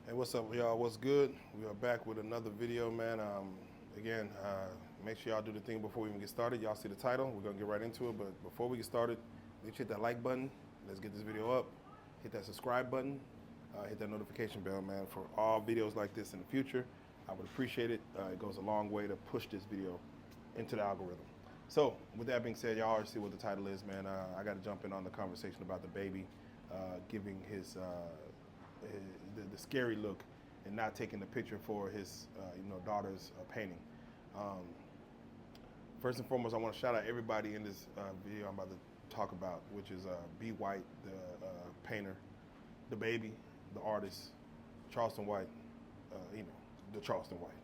Hey, what's up, y'all? What's good? We are back with another video, man. Again, make sure y'all do the thing before we even get started. Y'all see the title. We're gonna get right into it, but before we get started, make sure you hit that like button. Let's get this video up. Hit that subscribe button. Hit that notification bell, man, for all videos like this in the future. I would appreciate it. It goes a long way to push this video into the algorithm. So, with that being said, y'all already see what the title is, man. I got to jump in on the conversation about DaBaby giving his the scary look and not taking the picture for his daughter's painting. Um, First and foremost, I want to shout out everybody in this video I'm about to talk about, which is B. White, the painter, DaBaby, the artist, Charleston White, the Charleston White.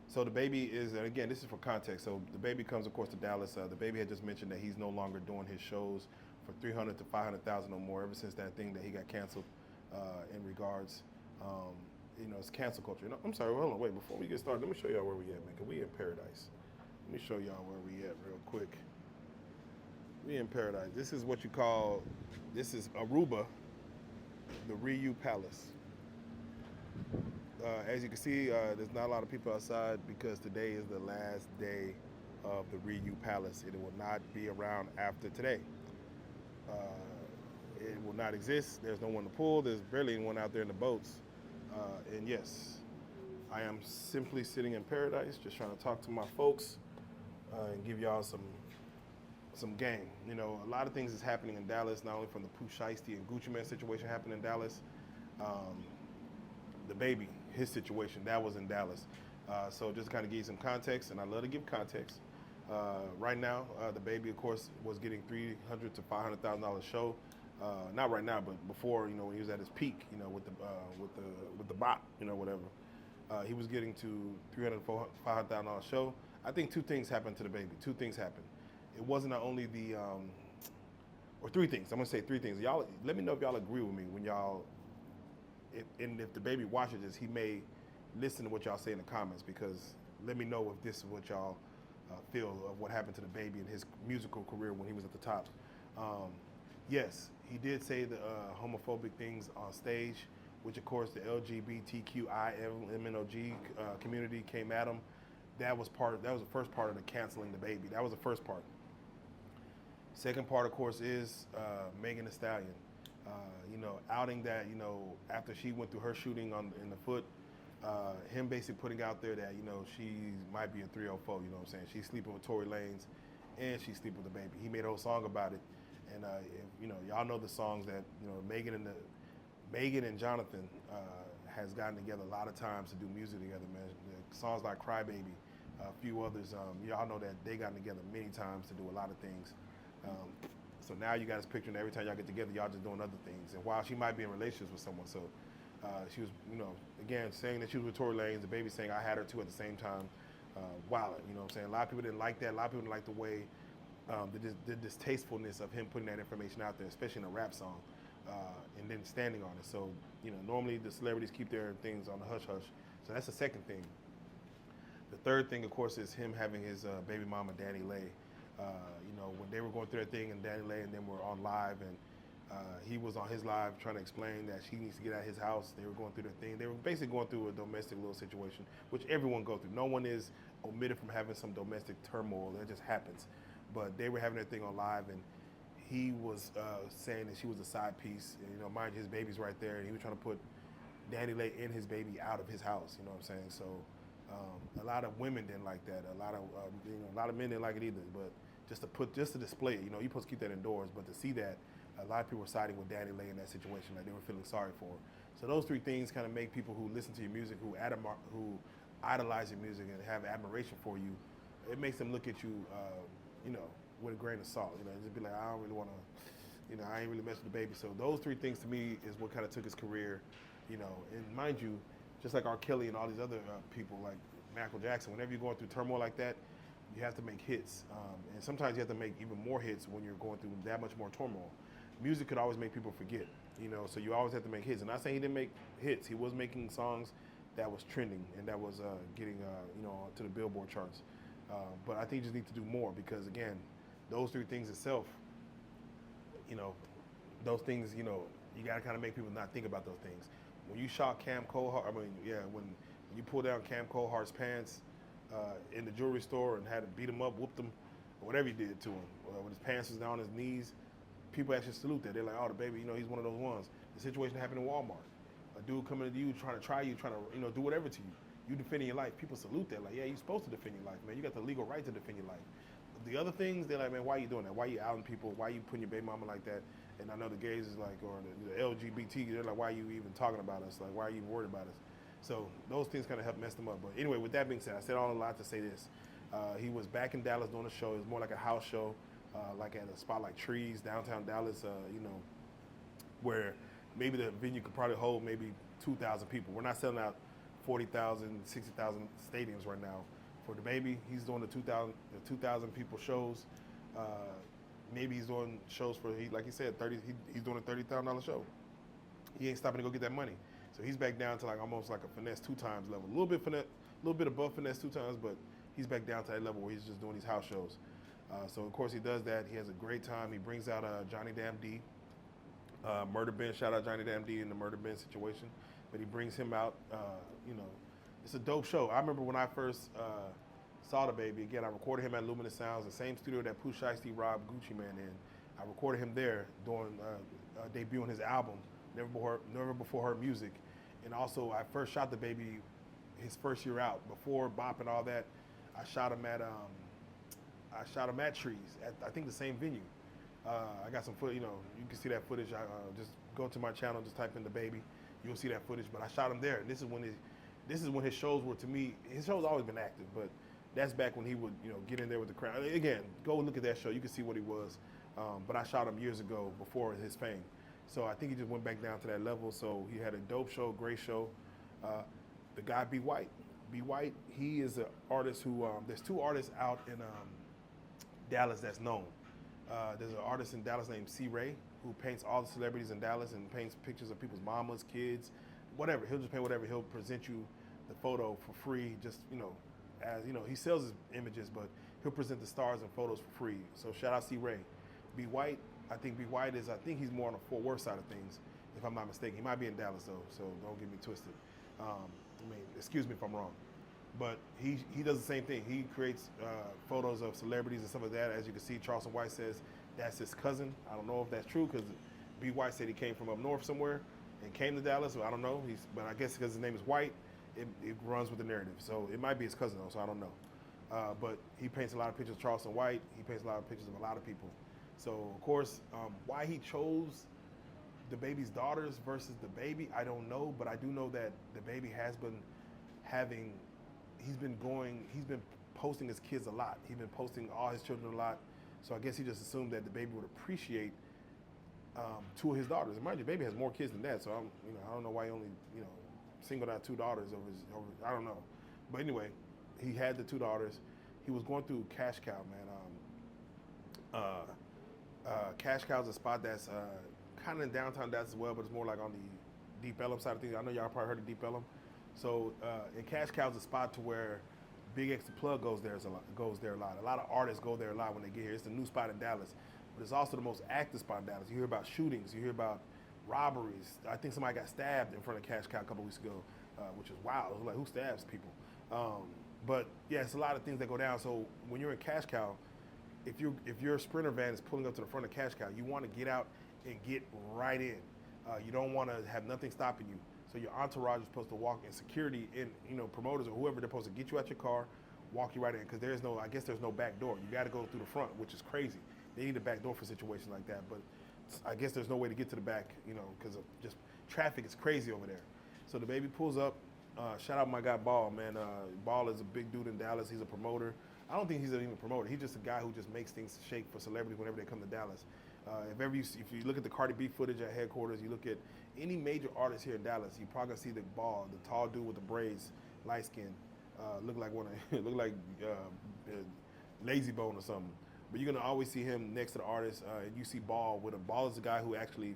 So DaBaby is, and again, this is for context. So DaBaby comes, of course, to Dallas. DaBaby had just mentioned that he's no longer doing his shows for 300 to 500,000 or more ever since that thing that he got canceled in regards. It's cancel culture. No, I'm sorry, hold on, wait, before we get started, let me show y'all where we at, man, because we in paradise. Let me show y'all where we at real quick. We in paradise. This is what you call, this is Aruba, the RealLyfe Palace. As you can see, there's not a lot of people outside because today is the last day of the RealLyfe Palace. It will not be around after today. It will not exist. There's no one to pull. There's barely anyone out there in the boats. And yes, I am simply sitting in paradise, just trying to talk to my folks and give y'all some game. You know, a lot of things is happening in Dallas, not only from the Pooh Shiesty and Gucci Mane situation happening in Dallas, DaBaby, his situation, that was in Dallas. So just to kind of give you some context, and I love to give context. Right now, DaBaby, of course, was getting $300,000 to $500,000 show. Not right now, but before, when he was at his peak, with the bot, whatever. He was getting to $300,000 to $500,000 show. I think two things happened to DaBaby. Two things happened. It wasn't only or three things. I'm gonna say three things. Y'all, let me know if y'all agree with me when y'all. If DaBaby watches this, he may listen to what y'all say in the comments, because let me know if this is what y'all feel of what happened to DaBaby in his musical career when he was at the top. Yes, he did say the homophobic things on stage, which of course the LGBTQIMNOG community came at him. That was the first part of the canceling DaBaby. That was the first part. Second part, of course, is Megan Thee Stallion. Outing that, after she went through her shooting in the foot, him basically putting out there that, she might be a 304, you know what I'm saying? She's sleeping with Tory Lanez and she's sleeping with DaBaby. He made a whole song about it. And, y'all know the songs that, Megan and Jonathan has gotten together a lot of times to do music together, man. Songs like Cry Baby, a few others, y'all know that they gotten together many times to do a lot of things. So now you guys picturing every time y'all get together, y'all just doing other things. And while she might be in relationships with someone, so she was, again, saying that she was with Tory Lanez, DaBaby saying I had her too at the same time. Wildin', you know what I'm saying? A lot of people didn't like that. A lot of people didn't like the way, the distastefulness of him putting that information out there, especially in a rap song, and then standing on it. So, normally the celebrities keep their things on the hush-hush. So that's the second thing. The third thing, of course, is him having his baby mama, Danny Lay. When they were going through their thing, and Danny Lay and them were on live, and he was on his live trying to explain that she needs to get out of his house. They were going through their thing. They were basically going through a domestic little situation, which everyone goes through. No one is omitted from having some domestic turmoil. That just happens. But they were having their thing on live, and he was saying that she was a side piece. And, mind you, his baby's right there, and he was trying to put Danny Lay and his baby out of his house. You know what I'm saying? So a lot of women didn't like that. A lot of men didn't like it either. But just to display it, you're supposed to keep that indoors. But to see that, a lot of people were siding with Danny Lay in that situation, like they were feeling sorry for her. So those three things kind of make people who listen to your music, who idolize your music and have admiration for you, it makes them look at you, with a grain of salt. Just be like, I don't really want to, I ain't really messing with DaBaby. So those three things to me is what kind of took his career, and mind you, just like R. Kelly and all these other people like Michael Jackson, whenever you're going through turmoil like that, you have to make hits. And sometimes you have to make even more hits when you're going through that much more turmoil. Music could always make people forget, so you always have to make hits. And I'm not saying he didn't make hits. He was making songs that was trending and that was getting, to the Billboard charts. But I think you just need to do more, because, again, those three things itself, those things, you got to kind of make people not think about those things. when you shot Cam Coldheart, when you pulled down Cam Coldheart's pants in the jewelry store and had to beat him up, whooped him, or whatever you did to him, when his pants was down on his knees, people actually salute that. They're like, oh, DaBaby, he's one of those ones. The situation happened in Walmart. A dude coming to you trying to try you, trying to, do whatever to you. You defending your life. People salute that. Like, yeah, you're supposed to defend your life, man. You got the legal right to defend your life. The other things, they're like, man, why are you doing that? Why are you outing people? Why are you putting your baby mama like that? And I know the gays is like, or the LGBT, they're like, why are you even talking about us? Like, why are you even worried about us? So those things kind of help mess them up. But anyway, with that being said, I said all a lot to say this. He was back in Dallas doing a show. It was more like a house show, like at a spot like Trees, downtown Dallas, where maybe the venue could probably hold maybe 2,000 people. We're not selling out 40,000, 60,000 stadiums right now. For DaBaby, he's doing the 2,000 people shows. Maybe he's doing shows for, like he said, he's doing a $30,000 show. He ain't stopping to go get that money. So he's back down to like almost like a finesse 2 times level. A little bit above finesse 2 times, but he's back down to that level where he's just doing these house shows. So of course he does that. He has a great time. He brings out Johnny Damn D, Murder Ben. Shout out Johnny Damn D in the Murder Ben situation. But he brings him out. It's a dope show. I remember when I first saw DaBaby. Again, I recorded him at Luminous Sounds, the same studio that Pooh Shiesty robbed Gucci Mane in. I recorded him there doing debuting his album, Never Before Heard Music. And also, I first shot DaBaby his first year out. Before Bop and all that, I shot him at Trees, at I think the same venue. I got some footage, you can see that footage. Just go to my channel, just type in DaBaby. You'll see that footage. But I shot him there. And this is when his shows were, to me, his show's always been active, but that's back when he would, get in there with the crowd. Again, go look at that show. You can see what he was. But I shot him years ago before his fame. So I think he just went back down to that level. So he had a dope show, great show. The guy, B. White. B. White, he is an artist who, there's 2 artists out in Dallas that's known. There's an artist in Dallas named C. Ray, who paints all the celebrities in Dallas and paints pictures of people's mamas, kids, whatever. He'll just paint whatever. He'll present you the photo for free, just, as, he sells his images, but he'll present the stars and photos for free. So shout out C. Ray. B. White, I think he's more on the Fort Worth side of things, if I'm not mistaken. He might be in Dallas though, so don't get me twisted. Excuse me if I'm wrong. But he does the same thing. He creates photos of celebrities and stuff like that. As you can see, Charleston White says that's his cousin. I don't know if that's true because B. White said he came from up north somewhere and came to Dallas. So I don't know. But I guess because his name is White, it runs with the narrative. So it might be his cousin though, so I don't know. But he paints a lot of pictures of Charleston White. He paints a lot of pictures of a lot of people. So of course, why he chose DaBaby's daughters versus DaBaby, I don't know. But I do know that DaBaby has been he's been posting his kids a lot. He's been posting all his children a lot. So I guess he just assumed that DaBaby would appreciate 2 of his daughters. And mind you, DaBaby has more kids than that. So I don't know why he only, singled out 2 daughters over I don't know. But anyway, he had the 2 daughters. He was going through Cash Cow, man. Cash Cow is a spot that's kind of in downtown Dallas as well, but it's more like on the Deep Ellum side of things. I know y'all probably heard of Deep Ellum. So in Cash Cow is a spot to where Big X the Plug goes there a lot. A lot of artists go there a lot when they get here. It's a new spot in Dallas, but it's also the most active spot in Dallas. You hear about shootings, you hear about robberies. I think somebody got stabbed in front of Cash Cow a couple weeks ago, which is wild. It was like, who stabs people? But yeah, it's a lot of things that go down. So when you're in Cash Cow, if your Sprinter van is pulling up to the front of Cash Cow, you want to get out and get right in. You don't want to have nothing stopping you. So your entourage is supposed to walk in security, in promoters or whoever, they're supposed to get you out your car, walk you right in, because there's no back door. You got to go through the front, which is crazy. They need a back door for situations like that, but I guess there's no way to get to the back, because of just traffic is crazy over there. So DaBaby pulls up. Shout out my guy Ball, man. Ball is a big dude in Dallas. He's a promoter. I don't think he's even a promoter. He's just a guy who just makes things shake for celebrities whenever they come to Dallas. If you look at the Cardi B footage at headquarters, you look at any major artist here in Dallas, you probably gonna see the Ball, the tall dude with the braids, light skin, look like Lazy Bone or something. But you're gonna always see him next to the artist, and you see Ball with him. Ball is a guy who actually,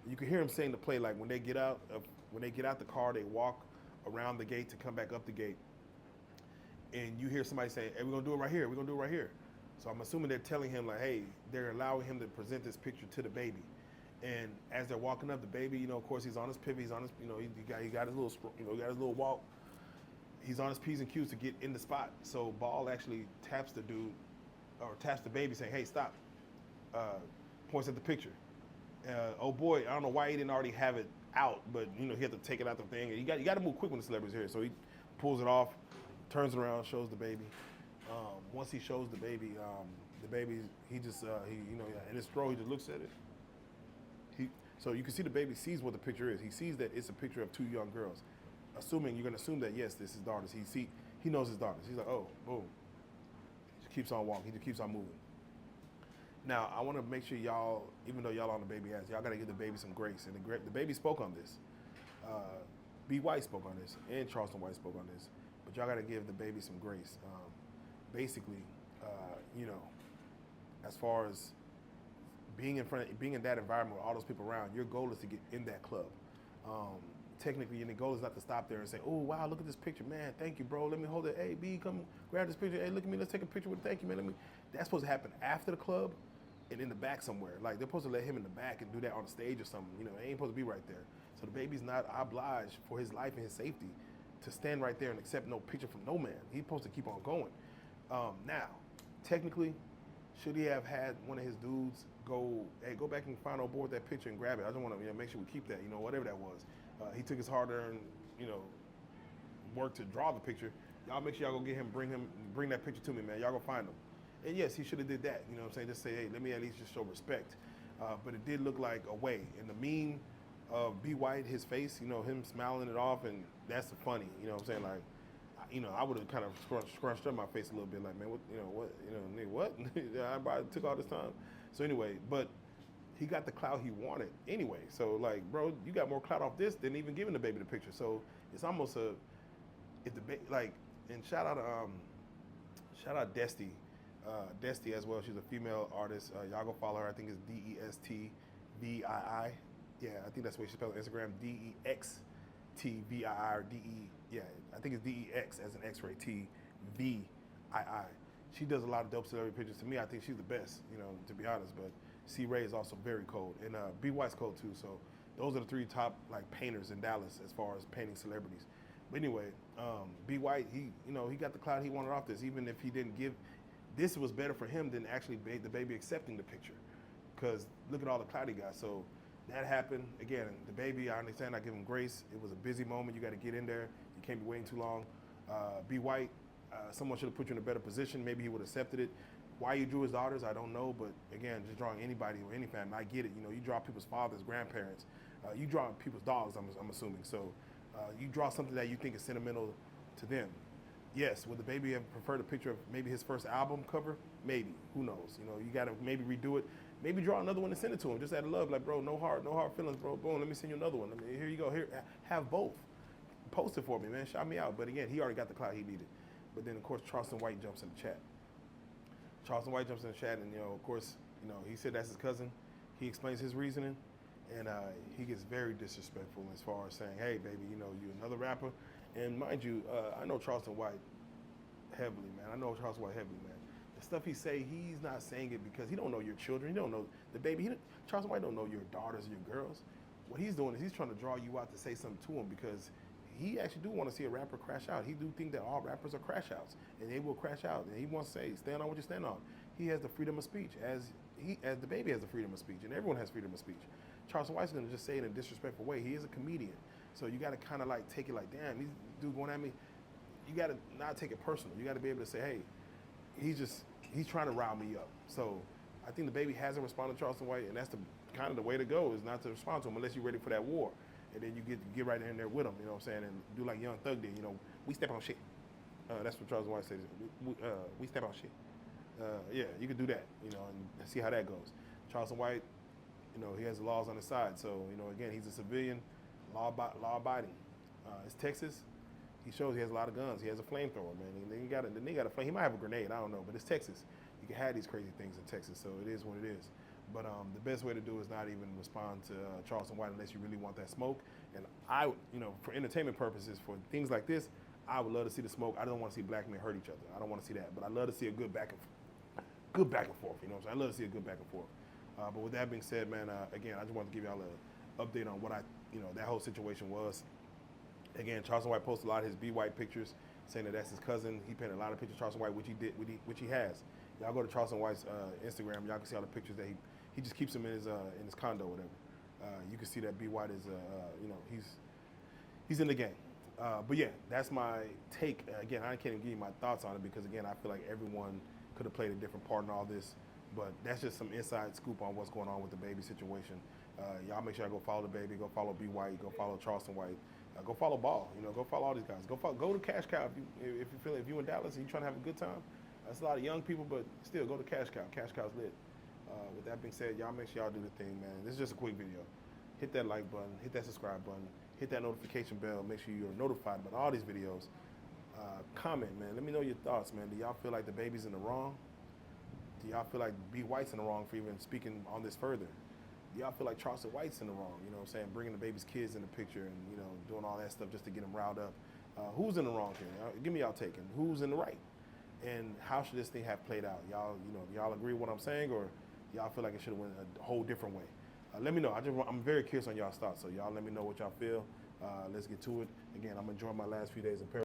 you can hear him saying the play like when they get out the car, they walk around the gate to come back up the gate, and you hear somebody say, "Hey, we're gonna do it right here. We're gonna do it right here." So I'm assuming they're telling him like, hey, they're allowing him to present this picture to DaBaby. And as they're walking up, DaBaby, you know, of course, he's on his pivot. He's on his, you know, he got his little, you know, he got his little walk. He's on his P's and Q's to get in the spot. So Ball actually taps the dude, or taps DaBaby, saying, "Hey, stop." Points at the picture. Oh boy, I don't know why he didn't already have it out, but you know he had to take it out the thing. And you got to move quick when the celebrity's here. So he pulls it off, turns it around, shows DaBaby. Once he shows DaBaby, DaBaby, he just he, you know, in his throw, he just looks at it. So you can see DaBaby sees what the picture is. He sees that it's a picture of two young girls. Assuming you're gonna assume that yes, this is his daughters. He knows his daughters. He's like, oh, boom. He just keeps on walking. He just keeps on moving. Now I want to make sure y'all, even though y'all on DaBaby ass, y'all gotta give DaBaby some grace. And DaBaby spoke on this. B. White spoke on this, and Charleston White spoke on this. But y'all gotta give DaBaby some grace. Basically, you know, as far as being in that environment with all those people around, your goal is to get in that club. Technically, and the goal is not to stop there and say, "Oh wow, look at this picture, man. Thank you, bro. Let me hold it. Hey, B, come grab this picture. Hey, look at me. Let's take a picture with it. Thank you, man. That's supposed to happen after the club and in the back somewhere. Like they're supposed to let him in the back and do that on the stage or something. You know, it ain't supposed to be right there. So DaBaby's not obliged for his life and his safety to stand right there and accept no picture from no man. He's supposed to keep on going. Now, technically, should he have had one of his dudes go back and find old boy that picture and grab it? I just want to make sure we keep that, you know, whatever that was. He took his hard-earned, you know, work to draw the picture. Y'all make sure y'all go get him, bring that picture to me, man. Y'all go find him. And yes, he should have did that. You know what I'm saying? Just say, hey, let me at least just show respect. But it did look like a way. And the meme of B. White, his face, you know, him smiling it off, and that's funny. You know what I'm saying? Like, you know, I would have kind of scrunched up my face a little bit, like, man, nigga, what? I took all this time. So anyway, but he got the clout he wanted anyway. So like, bro, you got more clout off this than even giving DaBaby the picture. So it's almost and shout out Desty, Desty as well. She's a female artist. Y'all go follow her. I think it's DESTVII. Yeah, I think that's the way she spells Instagram. DEXTVII or DE. Yeah, I think it's DEX as an X-ray TVII. She does a lot of dope celebrity pictures. To me, I think she's the best, you know, to be honest. But C. Ray is also very cold, and B. White's cold too. So those are the three top like painters in Dallas as far as painting celebrities. But anyway, B. White, he got the clout he wanted off this. Even if he didn't give, this was better for him than actually DaBaby accepting the picture, because look at all the clout he got. So that happened again. DaBaby, I understand. I give him grace. It was a busy moment. You got to get in there. You can't be waiting too long. B. White, someone should have put you in a better position. Maybe he would have accepted it. Why you drew his daughters, I don't know. But again, just drawing anybody or any family, I get it. You know, you draw people's fathers, grandparents. You draw people's dogs, I'm assuming. So you draw something that you think is sentimental to them. Yes, would DaBaby have preferred a picture of maybe his first album cover? Maybe. Who knows? You know, you got to maybe redo it. Maybe draw another one and send it to him. Just out of love, like, bro, no hard feelings, bro. Boom, let me send you another one. Here you go. Here, have both. Post it for me, man. Shout me out. But again, he already got the clout he needed. But then, of course, Charleston White jumps in the chat. Charleston White jumps in the chat, and, you know, of course, you know, he said that's his cousin. He explains his reasoning, and he gets very disrespectful as far as saying, hey, baby, you know, you another rapper. And mind you, I know Charleston White heavily, man. The stuff he say, he's not saying it because he don't know your children. He don't know DaBaby. Charleston White don't know your daughters, your girls. What he's doing is he's trying to draw you out to say something to him, because he actually do want to see a rapper crash out. He do think that all rappers are crash outs, and they will crash out. And he wants to say, stand on what you stand on. He has the freedom of speech, as DaBaby has the freedom of speech, and everyone has freedom of speech. Charleston White's gonna just say it in a disrespectful way. He is a comedian, so you got to kind of like take it like, damn, this dude going at me. You got to not take it personal. You got to be able to say, hey, he's trying to rile me up. So I think DaBaby hasn't responded to Charleston White, and that's the kind of the way to go, is not to respond to him unless you're ready for that war. And then you get right in there with him, you know what I'm saying, and do like Young Thug did, you know, we step on shit. That's what Charleston White says. We step on shit. Yeah, you could do that, you know, and see how that goes. Charleston White, you know, he has the laws on his side. So, you know, again, he's a civilian, law-abiding. It's Texas. He shows he has a lot of guns. He has a flamethrower, man. The nigga got a flame. He might have a grenade. I don't know, but it's Texas. You can have these crazy things in Texas, so it is what it is. But the best way to do is not even respond to Charleston White unless you really want that smoke. And I, you know, for entertainment purposes, for things like this, I would love to see the smoke. I don't want to see black men hurt each other. I don't want to see that. But I love to see a good back and forth. You know what I'm saying? I love to see a good back and forth. But with that being said, man, again, I just wanted to give y'all an update on what that whole situation was. Again, Charleston White posted a lot of his B. White pictures, saying that that's his cousin. He painted a lot of pictures of Charleston White, which he has. Y'all go to Charleston White's Instagram, y'all can see all the pictures that he just keeps them in his condo, or whatever. You can see that B. White is, he's in the game. But yeah, that's my take. Again, I can't even give you my thoughts on it because, again, I feel like everyone could have played a different part in all this. But that's just some inside scoop on what's going on with DaBaby situation. Y'all make sure y'all go follow DaBaby, go follow B. White, go follow Charleston White, go follow Ball. Go follow all these guys. Go to Cash Cow if you in Dallas and you trying to have a good time. That's a lot of young people, but still go to Cash Cow. Cash Cow's lit. With that being said, y'all make sure y'all do the thing, man. This is just a quick video. Hit that like button, hit that subscribe button, hit that notification bell. Make sure you're notified about all these videos. Comment, man. Let me know your thoughts, man. Do y'all feel like DaBaby's in the wrong? Do y'all feel like B. White's in the wrong for even speaking on this further? Do y'all feel like Charleston White's in the wrong? You know what I'm saying? Bringing DaBaby's kids in the picture and, doing all that stuff just to get them riled up. Who's in the wrong here? Give me y'all take. And who's in the right? And how should this thing have played out? Y'all, y'all agree with what I'm saying, or y'all feel like it should have went a whole different way? Let me know. I'm very curious on y'all's thoughts, so y'all let me know what y'all feel. Let's get to it. Again, I'm enjoying my last few days in Paris.